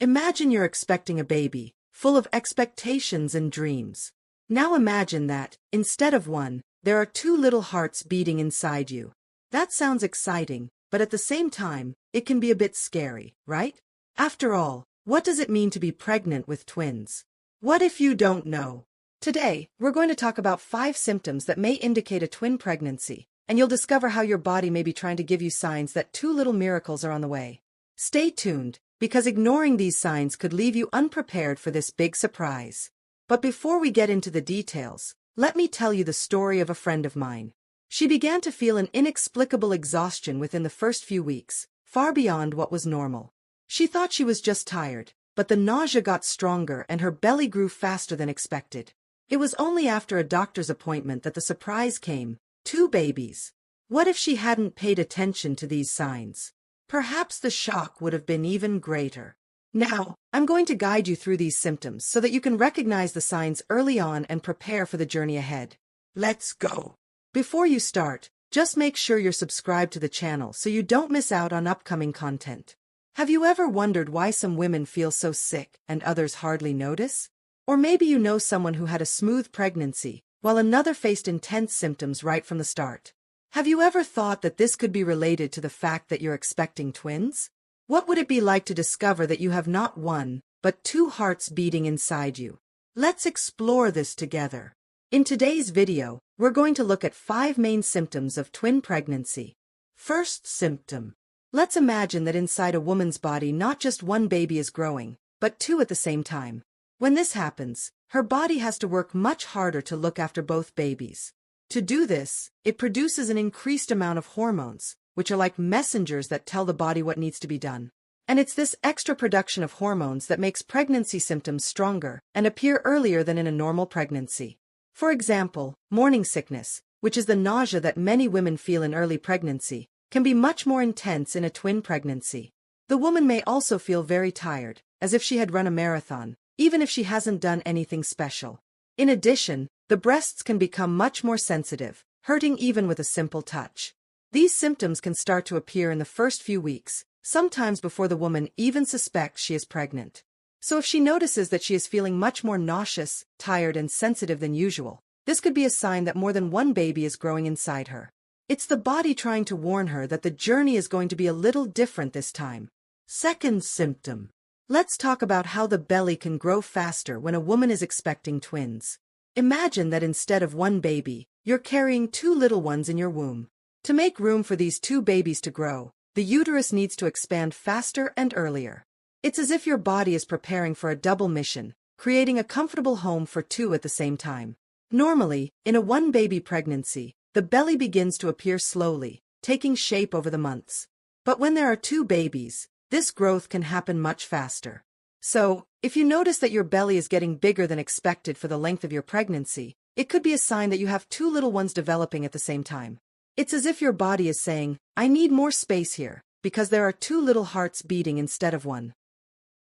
Imagine you're expecting a baby, full of expectations and dreams. Now imagine that, instead of one, there are two little hearts beating inside you. That sounds exciting, but at the same time, it can be a bit scary, right? After all, what does it mean to be pregnant with twins? What if you don't know? Today, we're going to talk about 5 symptoms that may indicate a twin pregnancy, and you'll discover how your body may be trying to give you signs that 2 little miracles are on the way. Stay tuned, because ignoring these signs could leave you unprepared for this big surprise. But before we get into the details, let me tell you the story of a friend of mine. She began to feel an inexplicable exhaustion within the first few weeks, far beyond what was normal. She thought she was just tired, but the nausea got stronger and her belly grew faster than expected. It was only after a doctor's appointment that the surprise came: 2 babies. What if she hadn't paid attention to these signs? Perhaps the shock would have been even greater. Now, I'm going to guide you through these symptoms so that you can recognize the signs early on and prepare for the journey ahead. Let's go! Before you start, just make sure you're subscribed to the channel so you don't miss out on upcoming content. Have you ever wondered why some women feel so sick and others hardly notice? Or maybe you know someone who had a smooth pregnancy, while another faced intense symptoms right from the start. Have you ever thought that this could be related to the fact that you're expecting twins? What would it be like to discover that you have not 1, but 2 hearts beating inside you? Let's explore this together. In today's video, we're going to look at 5 main symptoms of twin pregnancy. First symptom. Let's imagine that inside a woman's body not just 1 baby is growing, but 2 at the same time. When this happens, her body has to work much harder to look after both babies. To do this, it produces an increased amount of hormones, which are like messengers that tell the body what needs to be done. And it's this extra production of hormones that makes pregnancy symptoms stronger and appear earlier than in a normal pregnancy. For example, morning sickness, which is the nausea that many women feel in early pregnancy, can be much more intense in a twin pregnancy. The woman may also feel very tired, as if she had run a marathon, even if she hasn't done anything special. In addition, the breasts can become much more sensitive, hurting even with a simple touch. These symptoms can start to appear in the first few weeks, sometimes before the woman even suspects she is pregnant. So if she notices that she is feeling much more nauseous, tired, and sensitive than usual, this could be a sign that more than 1 baby is growing inside her. It's the body trying to warn her that the journey is going to be a little different this time. Second symptom. Let's talk about how the belly can grow faster when a woman is expecting twins. Imagine that instead of 1 baby, you're carrying 2 little ones in your womb. To make room for these 2 babies to grow, the uterus needs to expand faster and earlier. It's as if your body is preparing for a double mission, creating a comfortable home for 2 at the same time. Normally, in a 1-baby pregnancy, the belly begins to appear slowly, taking shape over the months. But when there are 2 babies, this growth can happen much faster. So, if you notice that your belly is getting bigger than expected for the length of your pregnancy, it could be a sign that you have 2 little ones developing at the same time. It's as if your body is saying, I need more space here, because there are 2 little hearts beating instead of 1.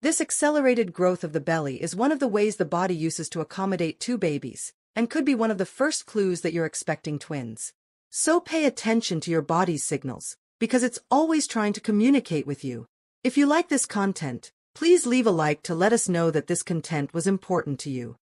This accelerated growth of the belly is one of the ways the body uses to accommodate 2 babies, and could be one of the first clues that you're expecting twins. So pay attention to your body's signals, because it's always trying to communicate with you. If you like this content, please leave a like to let us know that this content was important to you.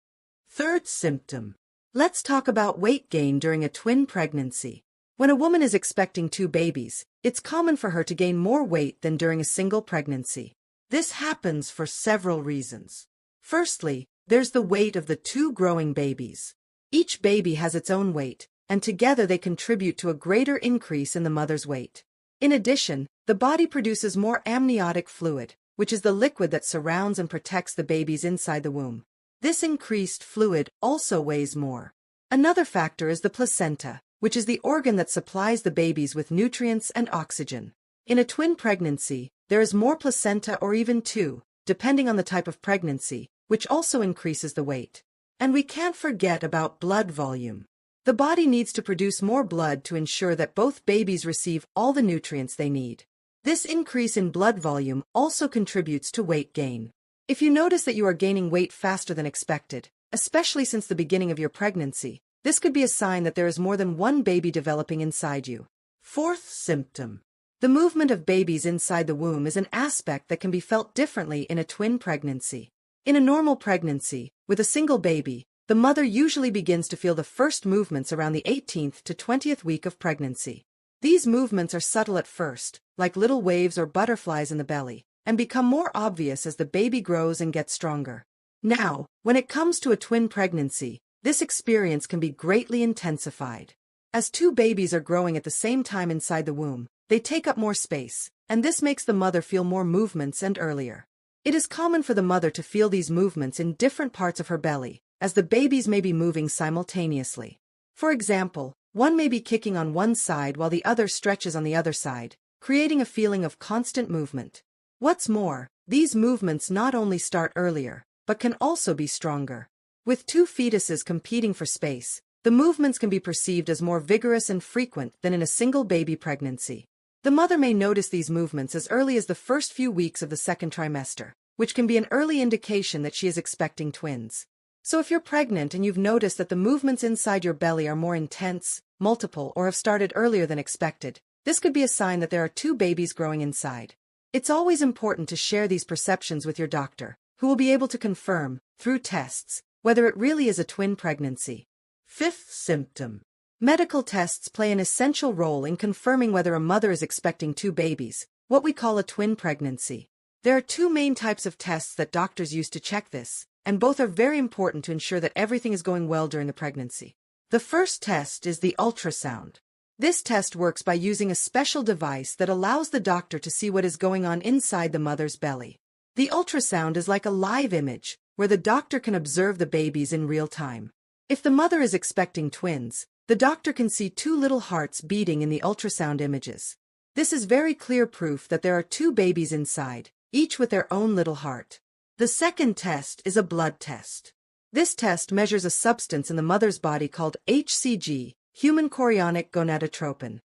Third symptom. Let's talk about weight gain during a twin pregnancy. When a woman is expecting 2 babies, it's common for her to gain more weight than during a single pregnancy. This happens for several reasons. Firstly, there's the weight of the 2 growing babies. Each baby has its own weight, and together they contribute to a greater increase in the mother's weight. In addition, the body produces more amniotic fluid, which is the liquid that surrounds and protects the babies inside the womb. This increased fluid also weighs more. Another factor is the placenta, which is the organ that supplies the babies with nutrients and oxygen. In a twin pregnancy, there is more placenta or even 2, depending on the type of pregnancy, which also increases the weight. And we can't forget about blood volume. The body needs to produce more blood to ensure that both babies receive all the nutrients they need. This increase in blood volume also contributes to weight gain. If you notice that you are gaining weight faster than expected, especially since the beginning of your pregnancy, this could be a sign that there is more than 1 baby developing inside you. Fourth symptom. The movement of babies inside the womb is an aspect that can be felt differently in a twin pregnancy. In a normal pregnancy, with a single baby, the mother usually begins to feel the first movements around the 18th to 20th week of pregnancy. These movements are subtle at first, like little waves or butterflies in the belly, and become more obvious as the baby grows and gets stronger. Now, when it comes to a twin pregnancy, this experience can be greatly intensified. As two babies are growing at the same time inside the womb, they take up more space, and this makes the mother feel more movements and earlier. It is common for the mother to feel these movements in different parts of her belly, as the babies may be moving simultaneously. For example, one may be kicking on one side while the other stretches on the other side, creating a feeling of constant movement. What's more, these movements not only start earlier, but can also be stronger. With two fetuses competing for space, the movements can be perceived as more vigorous and frequent than in a single baby pregnancy. The mother may notice these movements as early as the first few weeks of the second trimester, which can be an early indication that she is expecting twins. So if you're pregnant and you've noticed that the movements inside your belly are more intense, multiple, or have started earlier than expected, this could be a sign that there are two babies growing inside. It's always important to share these perceptions with your doctor, who will be able to confirm, through tests, whether it really is a twin pregnancy. Fifth symptom. Medical tests play an essential role in confirming whether a mother is expecting two babies, what we call a twin pregnancy. There are two main types of tests that doctors use to check this, and both are very important to ensure that everything is going well during the pregnancy. The first test is the ultrasound. This test works by using a special device that allows the doctor to see what is going on inside the mother's belly. The ultrasound is like a live image, where the doctor can observe the babies in real time. If the mother is expecting twins, the doctor can see two little hearts beating in the ultrasound images. This is very clear proof that there are two babies inside, each with their own little heart. The second test is a blood test. This test measures a substance in the mother's body called HCG, human chorionic gonadotropin.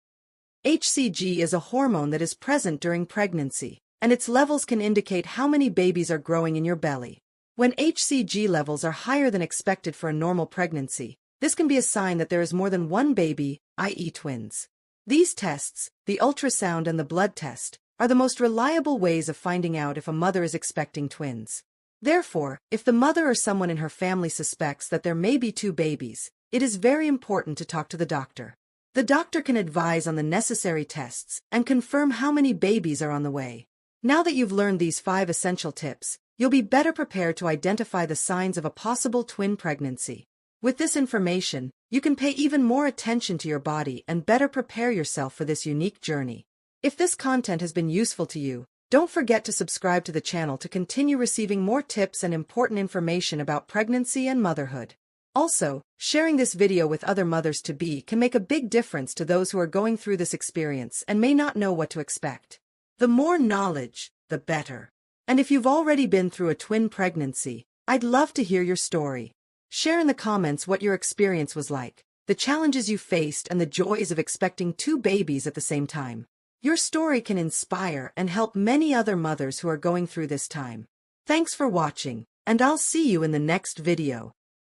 HCG is a hormone that is present during pregnancy, and its levels can indicate how many babies are growing in your belly. When HCG levels are higher than expected for a normal pregnancy, this can be a sign that there is more than one baby, i.e. twins. These tests, the ultrasound and the blood test, are the most reliable ways of finding out if a mother is expecting twins. Therefore, if the mother or someone in her family suspects that there may be two babies, it is very important to talk to the doctor. The doctor can advise on the necessary tests and confirm how many babies are on the way. Now that you've learned these 5 essential tips, you'll be better prepared to identify the signs of a possible twin pregnancy. With this information, you can pay even more attention to your body and better prepare yourself for this unique journey. If this content has been useful to you, don't forget to subscribe to the channel to continue receiving more tips and important information about pregnancy and motherhood. Also, sharing this video with other mothers-to-be can make a big difference to those who are going through this experience and may not know what to expect. The more knowledge, the better. And if you've already been through a twin pregnancy, I'd love to hear your story. Share in the comments what your experience was like, the challenges you faced, and the joys of expecting two babies at the same time. Your story can inspire and help many other mothers who are going through this time. Thanks for watching, and I'll see you in the next video.